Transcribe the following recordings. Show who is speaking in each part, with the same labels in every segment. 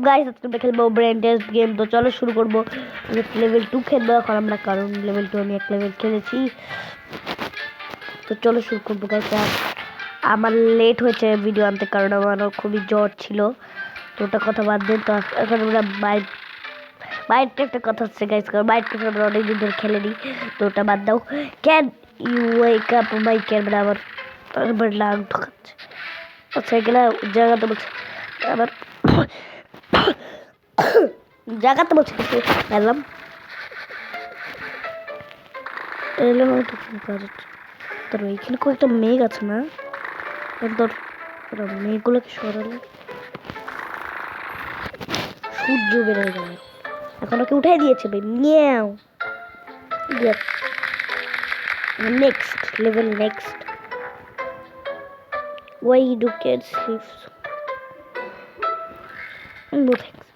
Speaker 1: Guys আজকে আমরা খেলবো ব্রেন টেস্ট গেম। তো চলো শুরু করবো। লেভেল 2 খেলবো এখন আমরা, কারণ লেভেল 2 আমি এক লেভেল খেলেছি। তো চলো শুরু করবো গাইস। আমার লেট হয়েছে ভিডিও আনতে, কারণ আমার খুবই জ্বর ছিল। তো ওটা কথা বাদ দিন। তো এখন আমরা বাইরে একটা কথা হচ্ছে গাইস, কারণ বাইরে আমরা অনেকদিন ধরে খেলেনি। তো ওটা বাদ দাও। Can you wake up my camera? আবার লাগ ঢোকাচ্ছে। আচ্ছা এগুলা জায়গাতে বলছে আবার জায়গাতে বলছে কিছু এলাম এলাম তো কি কাজ হচ্ছে। তোর এইখানে কয়েকটা মেঘ আছে না? তোর মেঘগুলোকে সরালে সূর্য বেড়ে যাবে। এখন ওকে উঠাই দিয়েছে ভাই। Meow next level next. Why do kids sleep? No thanks.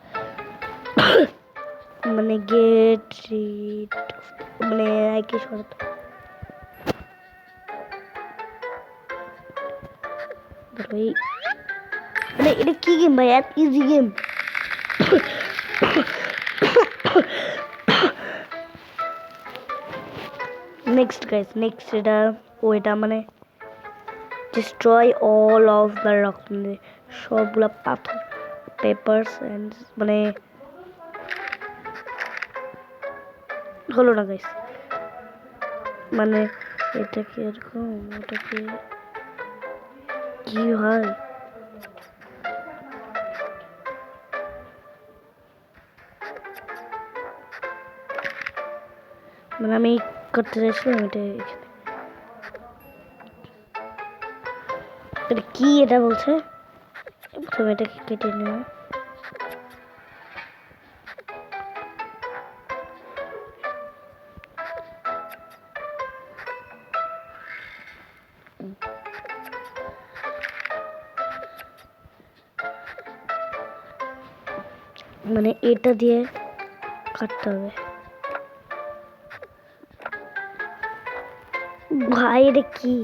Speaker 1: মানে get rid মানে কি শর্ত ভাই, মানে এটা কি গেম ভাই? এত easy game. Next guys next. এটা মানে destroy all of the rock, মানে সবগুলা পাথর পেপারস এন্ড মানে হলো না গাইস। মানে এটা কি এরকম? ওটা কি হয়? মানে আমি করতে চাইছিলাম এটা কি এটা বলছে প্রথমে এটাকে কেটে নেওয়া। মানে এটা দিয়ে কাটতে হবে ভাই। এটা কি?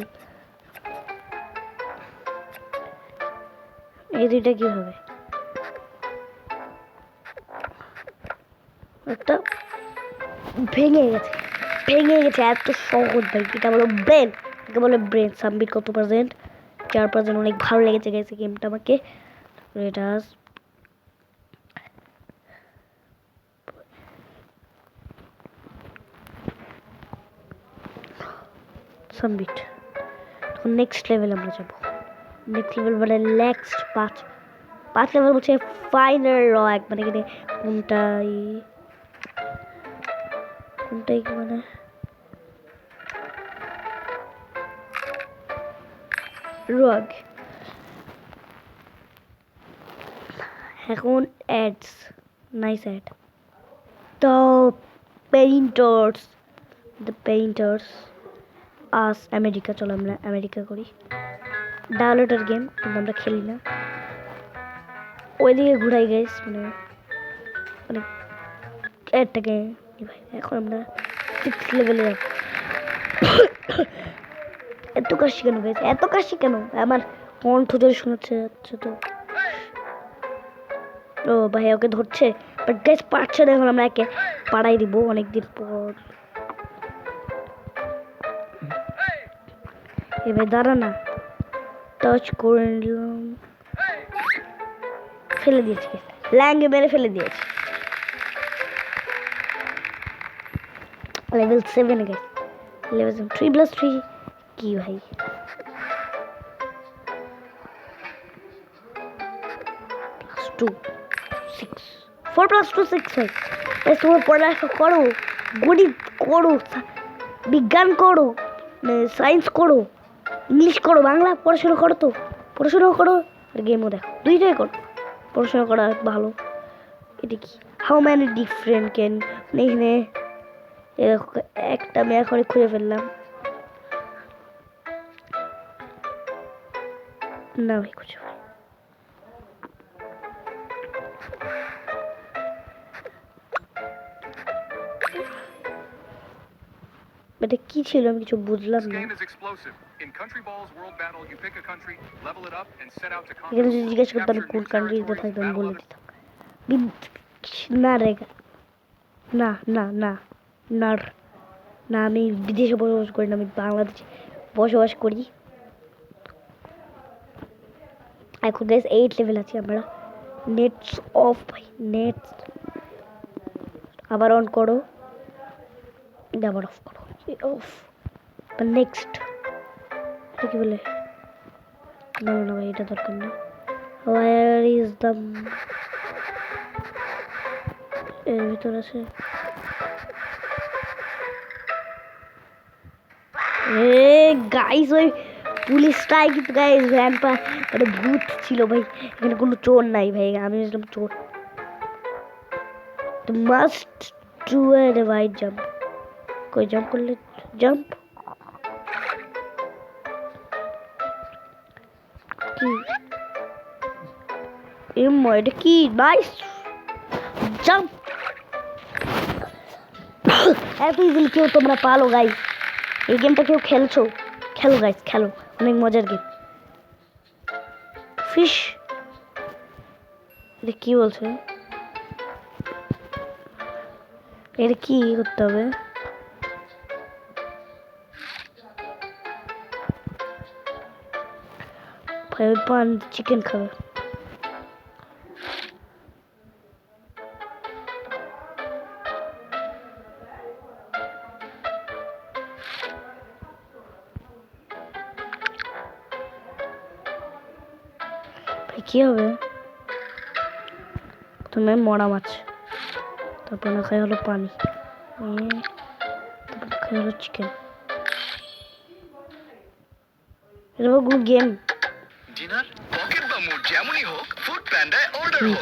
Speaker 1: এই দুইটা কি হবে? একটা ভেঙে গেছে এত সহজ ভাই। এটা বলো ব্রেন, এটা বলে ব্রেন। সাবমিট কত পার্সেন্ট? 4%। অনেক ভালো লেগেছে গেছে গেমটা আমাকে। এটা সাবমিট। তখন নেক্সট লেভেল আমরা যাবো। নেক্সট লেভেল মানে নেক্সট 5 লেভেল বলছে ফাইনাল রক। মানে কি কোনটাই মানে রক। এখন ads, nice ad. The painters us America. চলো আমরা আমেরিকা করি। ডাউনলোডের গেম কিন্তু আমরা খেলি না। ওইদিকে ঘুরাই গাইস, মানে অ্যাডটাকে। এখন আমরা 6 লেভেলে যাব। এত কাশি কেন গাইস? এত কাশি কেন? আমার কণ্ঠ জোরে শোনাচ্ছে যাচ্ছে তো। ও ভাই ওকে ধরছে, বাট গাইস পারছে না। এখন আমরা একে পাড়াই দিব অনেকদিন পর। এবার দাঁড়া না, টাচ করে নিলাম, ফেলে দিয়েছি। ল্যাঙ্গে মেরে ফেলে দিয়েছি। Level 7 guys. লেভেল 3+3 কি ভাই? +2 6 4+2 6 ভাই। তোমরা পড়ালেখা করো, গণিত করো, বিজ্ঞান করো, সায়েন্স করো, ইংলিশ করো, বাংলা পড়াশোনা করো। তো পড়াশোনা করো আর গেমও দেখো, দুইটাই করো। পড়াশোনা করা ভালো। এটা কি? হাউ ম্যানি ডিফারেন্ট ক্যান, এখানে একটা আমি এখন খুঁজে ফেললাম না ভাই। খুঁজে এটা কি ছিল আমি কিছু বুঝলাম না। এখানে যদি জিজ্ঞেস করতাম কোন কান্ট্রিতে থাকতাম বলে দিতাম। না রে, না না না না না, আমি বিদেশে বসবাস করি না, আমি বাংলাদেশে বসবাস করি। এখন গাইস 8 লেভেল আছি আমরা। নেটস অফ ভাই, নেটস আবার অন করো, আবার অফ করো, অফ। নেক্সট কি বলে, না না ভাই এটা দরকার না। ওয়্যার ইজ দ্য, এর ভিতর আছে। গাইস ওই পুলিশটাই কিন্তু গাইস ভ্যাম্পায়ার মানে ভূত ছিল ভাই, এখানে কোনো চোর নাই ভাই, আমি ভেবেছিলাম চোর। Must do a right jump, কই জাম্প করলে জাম্প কি এটা কি নাইস জাম্প। এত ইজিলি কেউ তোমরা পালো গাইস, এই গেমটা কেউ খেলছো, খেলো গাইস খেলো, অনেক মজার গেম। ফিশ এটা কি বলছে, এটা কি করতে হবে? ভাই পান চিকেন খাবে। কি হবে? তুমি মরা মাছ, তারপর না খাই হলো পানি, তারপর খাই হলো চিকেন। এটা গুড গেম।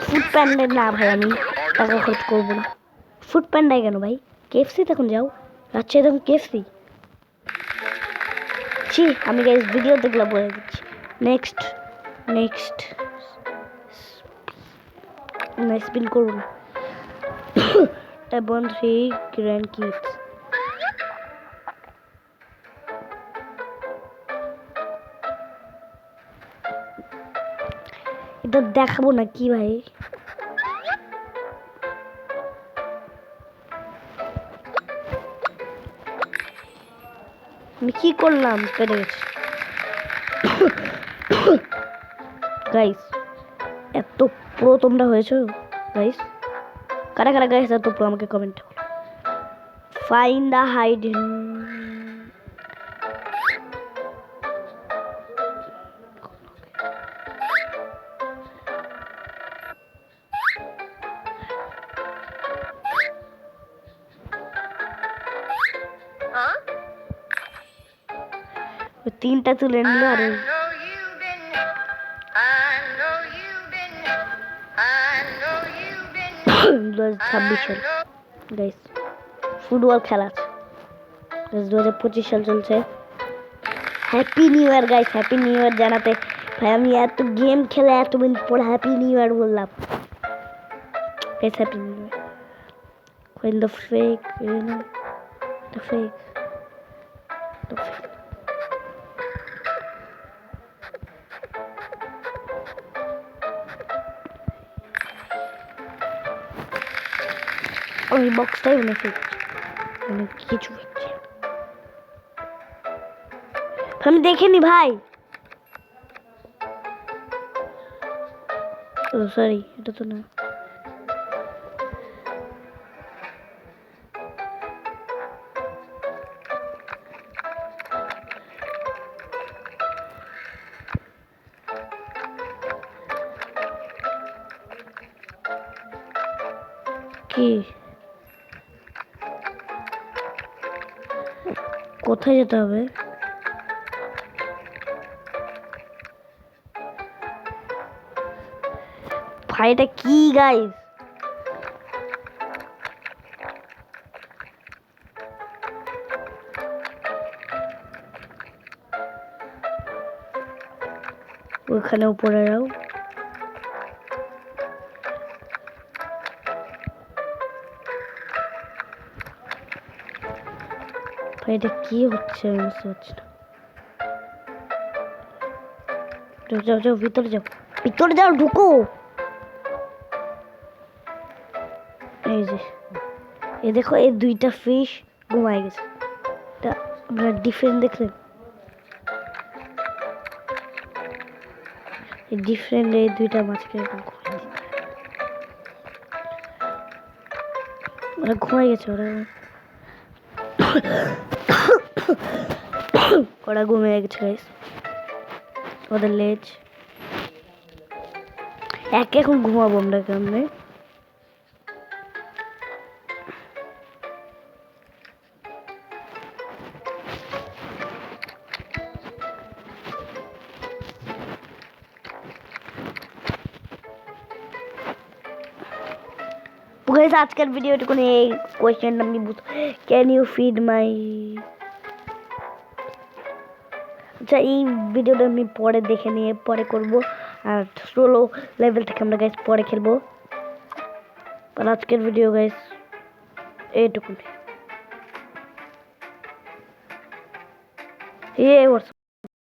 Speaker 1: ফুড প্যান্ডা না ভাই, আমি টাকা খরচ করবো না। ফুড প্যান্ডায় কেন ভাই, কেএফসি তখন যাও, আচ্ছা তখন কেএফসি। ছি, আমি গাইস ভিডিও দেখলাম বলে দিচ্ছি। নেক্সট নেক্সট না, স্পিন করবো না। ট্যাব 1 3 গ্র্যান্ড কিডস, এটা দেখাবো না কি ভাই? আমি কি করলাম, পেরে গেছি গাইস। এত প্রো তোমরা হয়েছো গাইস, কারা কারা গাইস এত প্রো আমাকে কমেন্ট করো। ফাইন্ড দ্য হাইডেন, তিনটা তুলে নিল আর 2026 সাল গাইস ফুটবল খেলা আছে, 2025 সাল চলছে। Happy new year guys, happy new year জানাতে ভাই আমি এত গেম খেলে এত দিন পর হ্যাপি নিউ ইয়ার বললাম guys. Happy new year. when the fake, you know, the fake, the fake. ওই বক্সটাই মনে ফেকছে, মানে কিছু ফেকছে, আমি দেখিনি ভাই। ও সরি, এটা তো না। কি কোথায় যেতে হবে? ভাই এটা কি গাইস? ওখানে উপরে যাও, ভাই এটা কি হচ্ছে আমি বুঝতে পারছি না। যাও যাও যাও, ভিতরে যাও, ভিতরে যাও, ঢুকো। এই যে এই দেখো এই দুইটা ফিশ ঘুমায় গেছে। এটা আপনারা ডিফারেন্ট দেখলেন, ডিফারেন্ট এই দুইটা মাছকে ওরা ঘুমাই গেছে। ওরা ঘুমিয়ে গেছে গাইস। ওদের লেজ এখন ঘুমাবো আমরা কেমনে? গাইস আজকের ভিডিওটুকু এই কোয়েশ্চেন আমি ক্যান ইউ ফিড মাই, আচ্ছা এই ভিডিওটা আমি পরে দেখে নিয়ে পরে করব, আর সোলো লেভেল থেকে আমরা গাইস পরে খেলবো। আর আজকের ভিডিও গাইস এইটুকু।